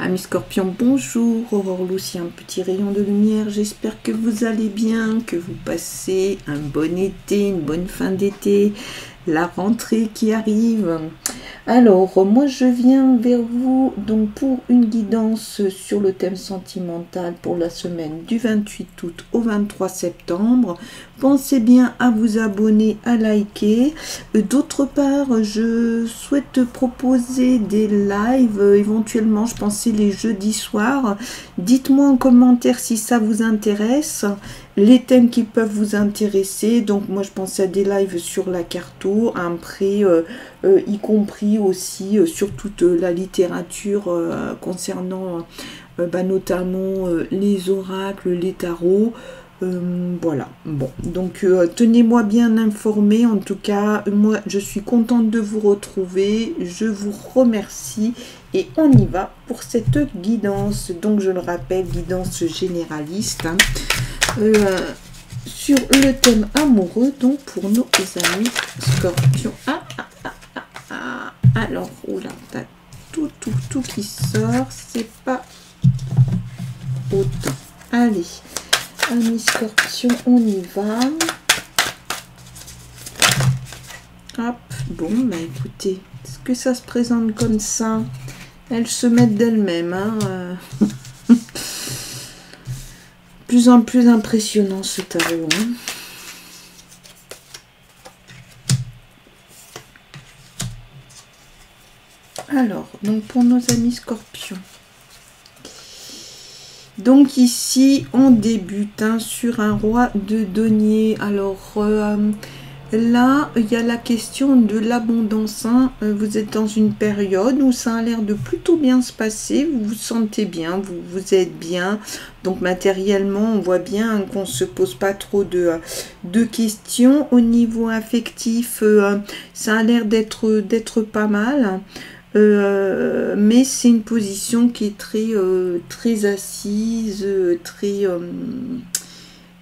Amis Scorpions, bonjour, Aurore Lucie, un petit rayon de lumière, j'espère que vous allez bien, que vous passez un bon été, une bonne fin d'été, la rentrée qui arrive. Alors, moi je viens vers vous donc pour une guidance sur le thème sentimental pour la semaine du 28 août au 23 septembre. Pensez bien à vous abonner, à liker. D'autre part, je souhaite proposer des lives, éventuellement je pensais les jeudis soirs. Dites-moi en commentaire si ça vous intéresse, les thèmes qui peuvent vous intéresser. Donc moi je pensais à des lives sur la carto, après y compris aussi sur toute la littérature concernant notamment les oracles, les tarots. Voilà, bon, donc tenez-moi bien informé. En tout cas, moi je suis contente de vous retrouver, je vous remercie et on y va pour cette guidance. Donc je le rappelle, guidance généraliste hein, sur le thème amoureux, donc pour nos amis Scorpions. Alors, oula, t'as tout qui sort, c'est pas autant. Allez, amis Scorpions, on y va. Hop, bon, bah écoutez, est-ce que ça se présente comme ça? Elles se mettent d'elles-mêmes, hein. Plus en plus impressionnant ce tarot, hein. Alors, donc pour nos amis Scorpions. Donc ici, on débute hein, sur un roi de denier. Alors là, il y a la question de l'abondance. Hein. Vous êtes dans une période où ça a l'air de plutôt bien se passer. Vous vous sentez bien, vous êtes bien. Donc matériellement, on voit bien qu'on ne se pose pas trop de questions. Au niveau affectif, ça a l'air d'être pas mal. Mais c'est une position qui est très assise,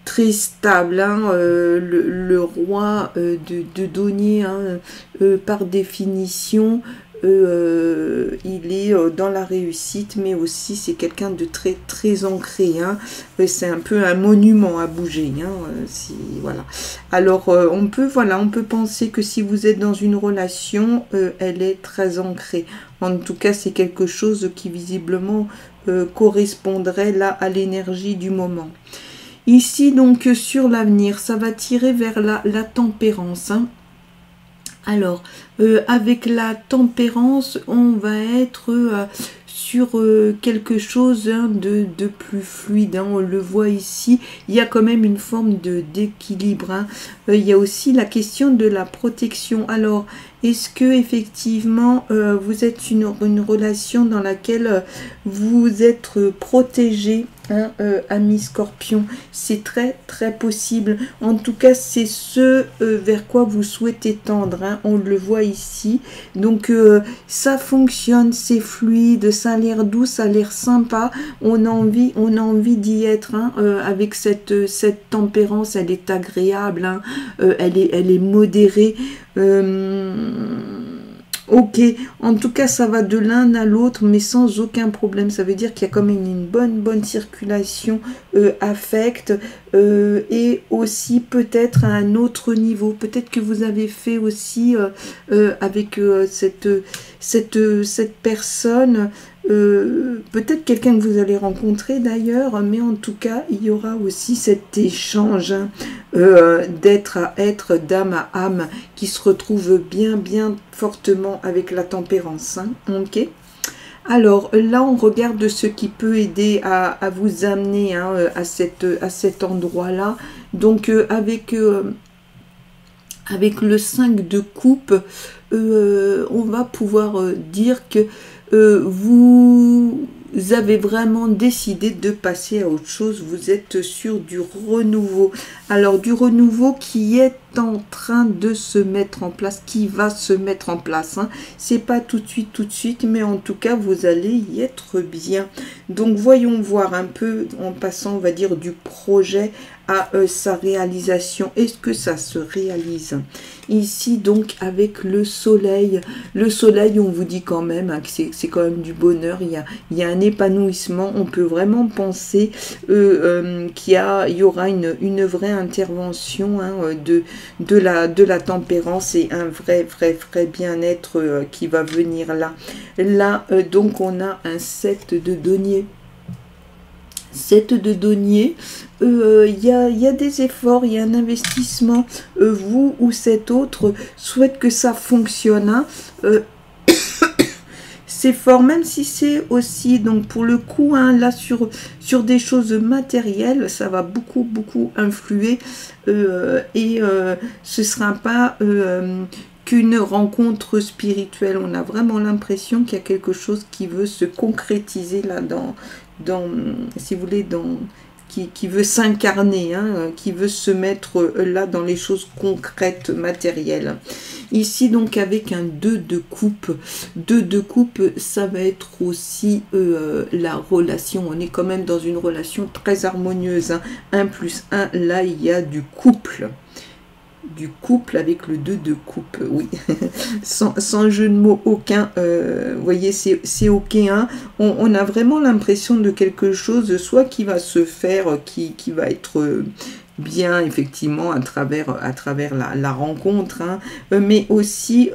très stable. Hein, le roi de denier, hein, par définition, il est dans la réussite, mais aussi c'est quelqu'un de très ancré. Hein, c'est un peu un monument à bouger. Hein, voilà. Alors on peut penser que si vous êtes dans une relation, elle est très ancrée. En tout cas, c'est quelque chose qui visiblement correspondrait là à l'énergie du moment. Ici donc sur l'avenir, ça va tirer vers la tempérance. Hein. Alors, avec la tempérance, on va être sur quelque chose hein, de plus fluide. Hein. On le voit ici, il y a quand même une forme d'équilibre. Hein. Il y a aussi la question de la protection. Alors, est-ce que effectivement vous êtes une relation dans laquelle vous êtes protégé, hein, amis Scorpions? C'est très possible. En tout cas, c'est ce vers quoi vous souhaitez tendre. Hein. On le voit ici. Donc ça fonctionne, c'est fluide, ça a l'air doux, ça a l'air sympa. On a envie d'y être. Hein, avec cette tempérance, elle est agréable. Hein, elle est modérée. Ok, en tout cas ça va de l'un à l'autre mais sans aucun problème. Ça veut dire qu'il y a quand même une bonne circulation affect et aussi peut-être à un autre niveau. Peut-être que vous avez fait aussi avec cette personne peut-être quelqu'un que vous allez rencontrer d'ailleurs, mais en tout cas il y aura aussi cet échange hein, d'être à être, d'âme à âme qui se retrouve bien fortement avec la tempérance. Hein, ok. Alors là on regarde ce qui peut aider à vous amener hein, à cet endroit là. Donc avec le 5 de coupe, on va pouvoir dire que vous avez vraiment décidé de passer à autre chose. Vous êtes sur du renouveau. Alors du renouveau qui est en train de se mettre en place, qui va se mettre en place. Hein. C'est pas tout de suite, mais en tout cas, vous allez y être bien. Donc, voyons voir un peu, en passant, on va dire, du projet à sa réalisation. Est-ce que ça se réalise? Ici, donc, avec le soleil, on vous dit quand même hein, que c'est quand même du bonheur, il y a un épanouissement, on peut vraiment penser qu'il y aura une vraie intervention hein, de la tempérance et un vrai bien-être qui va venir là. Là, donc, on a un 7 de denier. 7 de denier, il y a des efforts, il y a un investissement, vous ou cet autre souhaite que ça fonctionne. Hein. C'est fort, même si c'est aussi, donc pour le coup, hein, là sur des choses matérielles, ça va beaucoup influer ce sera pas qu'une rencontre spirituelle. On a vraiment l'impression qu'il y a quelque chose qui veut se concrétiser là dans si vous voulez, qui veut s'incarner, hein, qui veut se mettre là dans les choses concrètes, matérielles. Ici, donc, avec un 2 de coupe. 2 de coupe, ça va être aussi la relation. On est quand même dans une relation très harmonieuse. Hein. 1 plus 1, là, il y a du couple. Du couple avec le 2 de coupe, oui, sans jeu de mots aucun, vous voyez, c'est ok, hein. On a vraiment l'impression de quelque chose, soit qui va se faire, qui va être bien, effectivement, à travers la rencontre, hein, mais aussi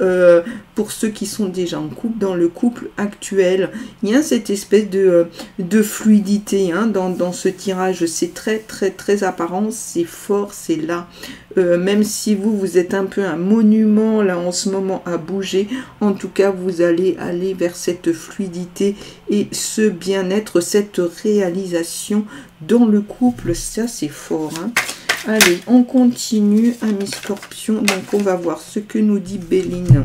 pour ceux qui sont déjà en couple, dans le couple actuel, il y a cette espèce de fluidité hein, dans ce tirage. C'est très apparent, c'est fort, c'est là. Même si vous êtes un peu un monument là en ce moment à bouger, en tout cas vous allez aller vers cette fluidité et ce bien-être, cette réalisation dans le couple. Ça c'est fort, hein. Allez, on continue, amis Scorpions. Donc on va voir ce que nous dit Béline.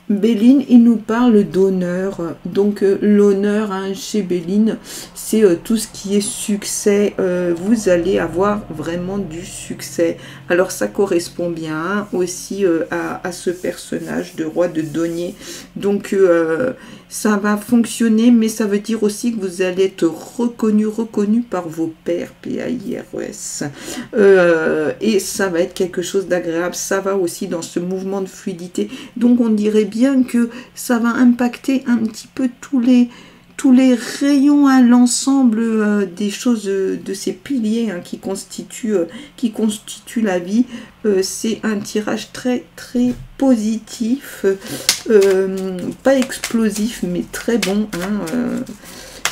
Béline, il nous parle d'honneur. Donc l'honneur hein, chez Béline, c'est tout ce qui est succès. Vous allez avoir vraiment du succès. Alors ça correspond bien hein, aussi à ce personnage de roi de denier. Donc ça va fonctionner, mais ça veut dire aussi que vous allez être reconnu par vos pairs, P-A-I-R-E-S. Et ça va être quelque chose d'agréable. Ça va aussi dans ce mouvement de fluidité. Donc on dirait bien que ça va impacter un petit peu tous les rayons à l'ensemble des choses de ces piliers hein, qui constituent la vie. C'est un tirage très positif, pas explosif mais très bon. Hein,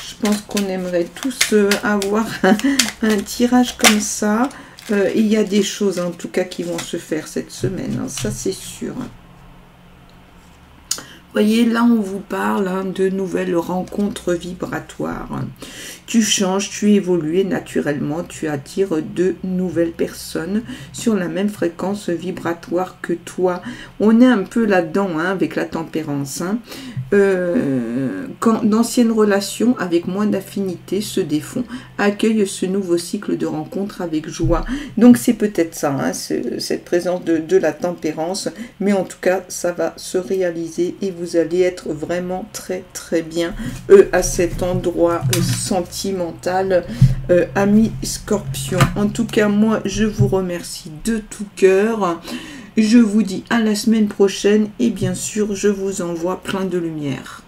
je pense qu'on aimerait tous avoir un tirage comme ça. Il y a des choses en tout cas qui vont se faire cette semaine, hein, ça c'est sûr. Vous voyez, là, on vous parle hein, de nouvelles rencontres vibratoires. Tu changes, tu évolues et naturellement, tu attires de nouvelles personnes sur la même fréquence vibratoire que toi. On est un peu là-dedans hein, avec la tempérance. Hein. Quand d'anciennes relations avec moins d'affinité se défont, accueille ce nouveau cycle de rencontres avec joie. Donc c'est peut-être ça, hein, cette présence de la tempérance, mais en tout cas, ça va se réaliser et vous allez être vraiment très bien à cet endroit sentimental, amis Scorpions. En tout cas, moi, je vous remercie de tout cœur. Je vous dis à la semaine prochaine et bien sûr, je vous envoie plein de lumière.